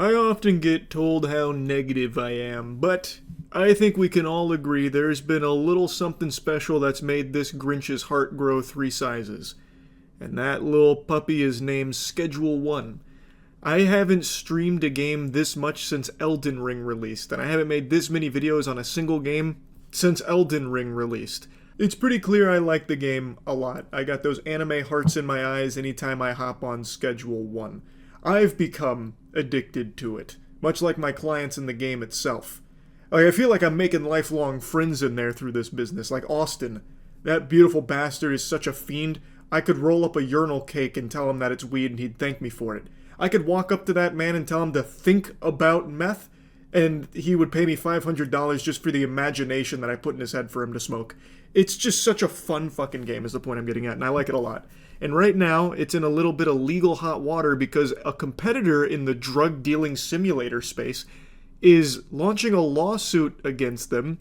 I often get told how negative I am, but I think we can all agree there's been a little something special that's made this Grinch's heart grow 3 sizes. And that little puppy is named Schedule 1. I haven't streamed a game this much since Elden Ring released, and I haven't made this many videos on a single game since Elden Ring released. It's pretty clear I like the game a lot. I got those anime hearts in my eyes anytime I hop on Schedule 1. I've become addicted to it, much like my clients in the game itself. Like, I feel like I'm making lifelong friends in there through this business, like Austin. That beautiful bastard is such a fiend, I could roll up a urinal cake and tell him that it's weed and he'd thank me for it. I could walk up to that man and tell him to think about meth, and he would pay me $500 just for the imagination that I put in his head for him to smoke. It's just such a fun fucking game is the point I'm getting at, and I like it a lot. And right now, it's in a little bit of legal hot water because a competitor in the drug dealing simulator space is launching a lawsuit against them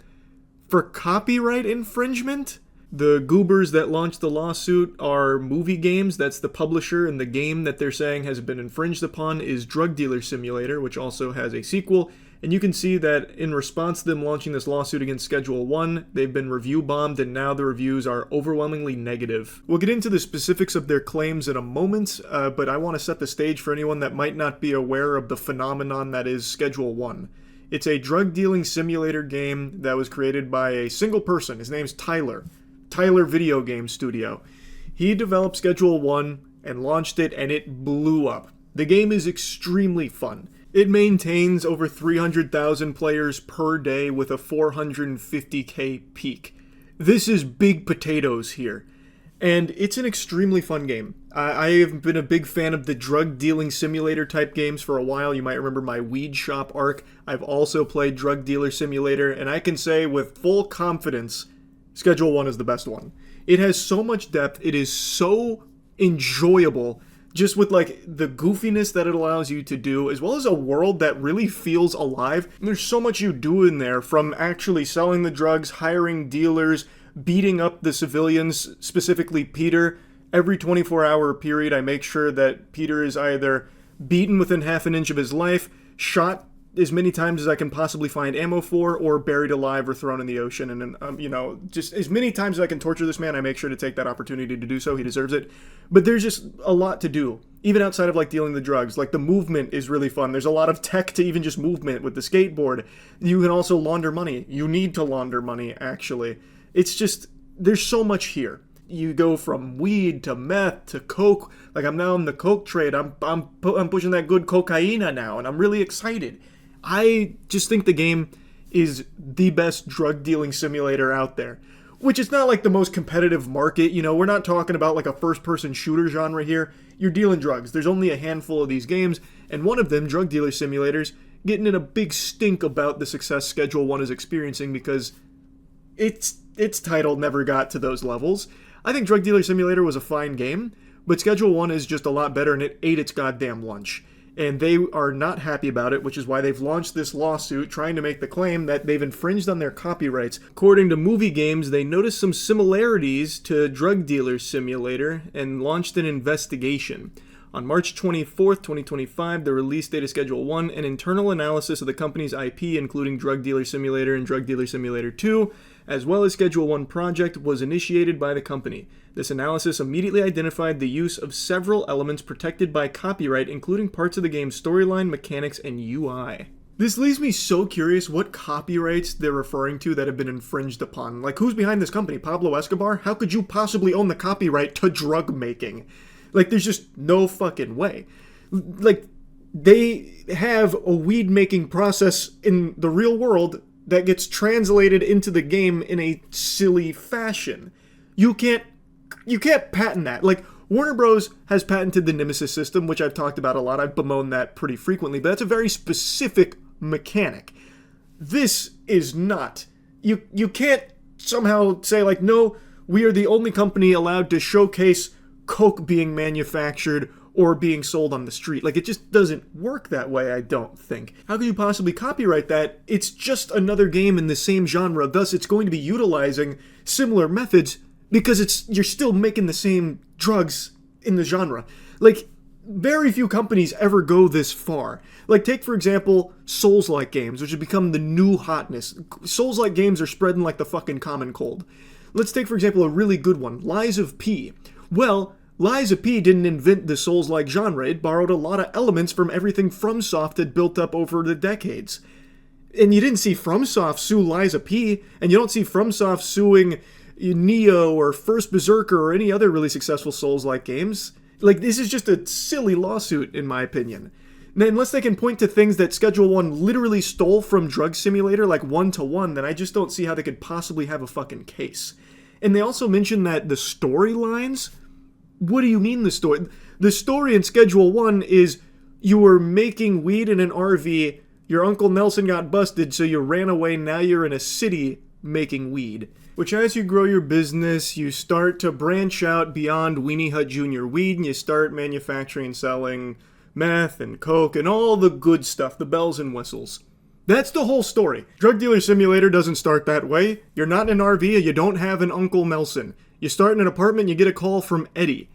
for copyright infringement. The goobers that launched the lawsuit are Movie Games, that's the publisher, and the game that they're saying has been infringed upon is Drug Dealer Simulator, which also has a sequel. And you can see that in response to them launching this lawsuit against Schedule 1, they've been review bombed and now the reviews are overwhelmingly negative. We'll get into the specifics of their claims in a moment, but I want to set the stage for anyone that might not be aware of the phenomenon that is Schedule 1. It's a drug dealing simulator game that was created by a single person. His name's Tyler Video Game Studio. He developed Schedule 1 and launched it, and it blew up. The game is extremely fun. It maintains over 300,000 players per day with a 450k peak. This is big potatoes here. And it's an extremely fun game. I have been a big fan of the drug dealing simulator type games for a while. You might remember my Weed Shop arc. I've also played Drug Dealer Simulator, and I can say with full confidence, Schedule 1 is the best one. It has so much depth. It is so enjoyable, just with like the goofiness that it allows you to do, as well as a world that really feels alive. There's so much you do in there, from actually selling the drugs, hiring dealers, beating up the civilians, specifically Peter. Every 24-hour period, I make sure that Peter is either beaten within half an inch of his life, shot as many times as I can possibly find ammo for, or buried alive or thrown in the ocean. And, just as many times as I can torture this man, I make sure to take that opportunity to do so. He deserves it. But there's just a lot to do, even outside of, like, dealing the drugs. Like, the movement is really fun. There's a lot of tech to even just movement with the skateboard. You can also launder money. You need to launder money, actually. It's just, there's so much here. You go from weed to meth to coke. Like, I'm now in the coke trade. I'm pushing that good cocaina now, and I'm really excited. I just think the game is the best drug dealing simulator out there, which is not like the most competitive market. You know, we're not talking about like a first person shooter genre here. You're dealing drugs. There's only a handful of these games, and one of them, Drug Dealer Simulators, getting in a big stink about the success Schedule 1 is experiencing because its title never got to those levels. I think Drug Dealer Simulator was a fine game, but Schedule 1 is just a lot better, and it ate its goddamn lunch. And they are not happy about it, which is why they've launched this lawsuit trying to make the claim that they've infringed on their copyrights. According to Movie Games, they noticed some similarities to Drug Dealer Simulator and launched an investigation. On March 24th, 2025, the release date of Schedule 1, an internal analysis of the company's IP, including Drug Dealer Simulator and Drug Dealer Simulator 2, as well as Schedule 1 project, was initiated by the company. This analysis immediately identified the use of several elements protected by copyright, including parts of the game's storyline, mechanics, and UI. This leaves me so curious what copyrights they're referring to that have been infringed upon. Like, who's behind this company? Pablo Escobar? How could you possibly own the copyright to drug making? Like, there's just no fucking way. Like, they have a weed-making process in the real world that gets translated into the game in a silly fashion. You can't patent that. Like, Warner Bros. Has patented the Nemesis system, which I've talked about a lot. I've bemoaned that pretty frequently, but that's a very specific mechanic. This is not. You can't somehow say, like, no, we are the only company allowed to showcase coke being manufactured or being sold on the street. Like, it just doesn't work that way, I don't think. How could you possibly copyright that? It's just another game in the same genre, thus it's going to be utilizing similar methods because you're still making the same drugs in the genre. Like, very few companies ever go this far. Like, take, for example, Souls-like games, which have become the new hotness. Souls-like games are spreading like the fucking common cold. Let's take, for example, a really good one, Lies of P. Well, Lies of P didn't invent the Souls-like genre. It borrowed a lot of elements from everything FromSoft had built up over the decades. And you didn't see FromSoft sue Lies of P, and you don't see FromSoft suing Neo or First Berserker or any other really successful Souls-like games. Like, this is just a silly lawsuit, in my opinion. Now, unless they can point to things that Schedule 1 literally stole from Drug Simulator, like one-to-one, then I just don't see how they could possibly have a fucking case. And they also mentioned that the storylines... What do you mean the story? The story in Schedule 1 is you were making weed in an RV, your Uncle Nelson got busted, so you ran away, now you're in a city making weed. Which, as you grow your business, you start to branch out beyond Weenie Hut Jr. weed, and you start manufacturing and selling meth and coke and all the good stuff, the bells and whistles. That's the whole story. Drug Dealer Simulator doesn't start that way. You're not in an RV, and you don't have an Uncle Nelson. You start in an apartment, you get a call from Eddie.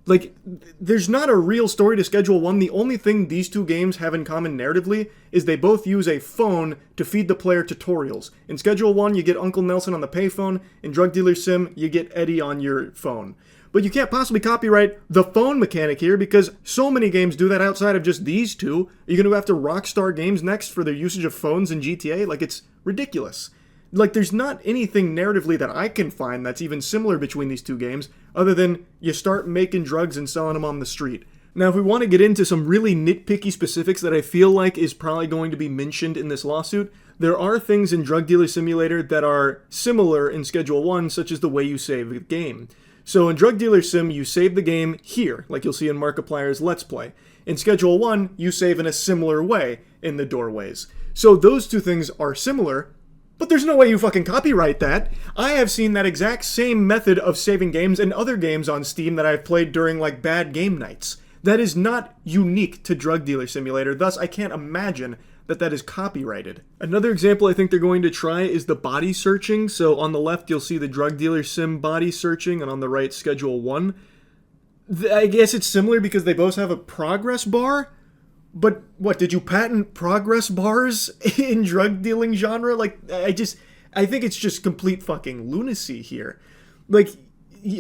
Like, there's not a real story to Schedule 1. The only thing these two games have in common narratively is they both use a phone to feed the player tutorials. In Schedule 1, you get Uncle Nelson on the payphone. In Drug Dealer Sim, you get Eddie on your phone. But you can't possibly copyright the phone mechanic here because so many games do that outside of just these two. Are you going to go after Rockstar Games next for their usage of phones in GTA? Like, it's ridiculous. Like, there's not anything narratively that I can find that's even similar between these two games, other than you start making drugs and selling them on the street. Now, if we want to get into some really nitpicky specifics that I feel like is probably going to be mentioned in this lawsuit, there are things in Drug Dealer Simulator that are similar in Schedule 1, such as the way you save the game. So in Drug Dealer Sim, you save the game here, like you'll see in Markiplier's Let's Play. In Schedule 1, you save in a similar way in the doorways. So those two things are similar, but there's no way you fucking copyright that. I have seen that exact same method of saving games in other games on Steam that I've played during, like, bad game nights. That is not unique to Drug Dealer Simulator, thus I can't imagine that that is copyrighted. Another example I think they're going to try is the body searching. So on the left you'll see the Drug Dealer Sim body searching, and on the right Schedule 1. I guess it's similar because they both have a progress bar. But what, did you patent progress bars in drug dealing genre? Like, I think it's just complete fucking lunacy here. Like,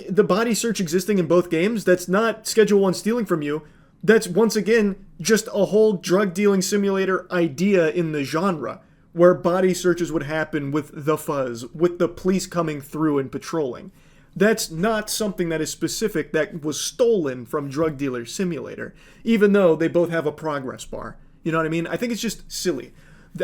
the body search existing in both games, that's not Schedule 1 stealing from you. That's, once again, just a whole drug dealing simulator idea in the genre, where body searches would happen with the fuzz, with the police coming through and patrolling. That's not something that is specific that was stolen from Drug Dealer Simulator, even though they both have a progress bar. You know what I mean? I think it's just silly.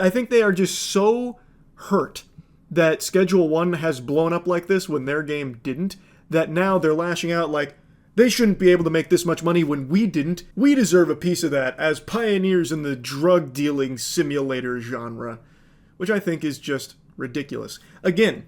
I think they are just so hurt that Schedule 1 has blown up like this when their game didn't, that now they're lashing out like, they shouldn't be able to make this much money when we didn't. We deserve a piece of that as pioneers in the drug dealing simulator genre, which I think is just ridiculous. Again,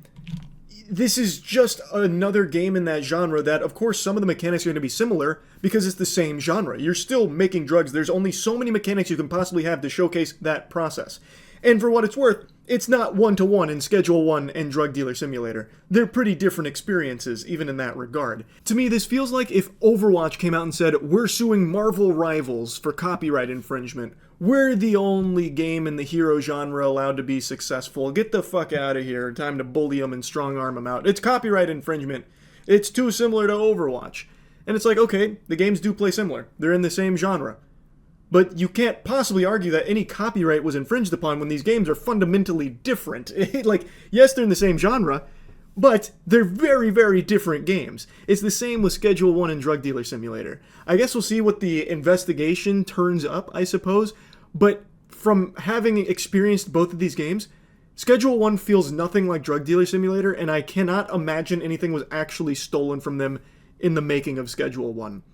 this is just another game in that genre that, of course, some of the mechanics are going to be similar because it's the same genre. You're still making drugs. There's only so many mechanics you can possibly have to showcase that process. And for what it's worth, it's not one-to-one in Schedule 1 and Drug Dealer Simulator. They're pretty different experiences, even in that regard. To me, this feels like if Overwatch came out and said, we're suing Marvel Rivals for copyright infringement. We're the only game in the hero genre allowed to be successful. Get the fuck out of here. Time to bully them and strong-arm them out. It's copyright infringement. It's too similar to Overwatch. And it's like, okay, the games do play similar. They're in the same genre. But you can't possibly argue that any copyright was infringed upon when these games are fundamentally different. Like, yes, they're in the same genre, but they're very, very different games. It's the same with Schedule 1 and Drug Dealer Simulator. I guess we'll see what the investigation turns up, I suppose, but from having experienced both of these games, Schedule 1 feels nothing like Drug Dealer Simulator, and I cannot imagine anything was actually stolen from them in the making of Schedule 1.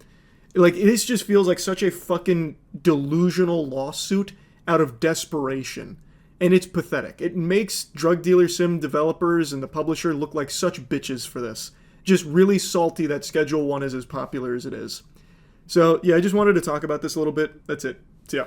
Like, this just feels like such a fucking delusional lawsuit out of desperation. And it's pathetic. It makes Drug Dealer Sim developers and the publisher look like such bitches for this. Just really salty that Schedule 1 is as popular as it is. So, yeah, I just wanted to talk about this a little bit. That's it. See ya.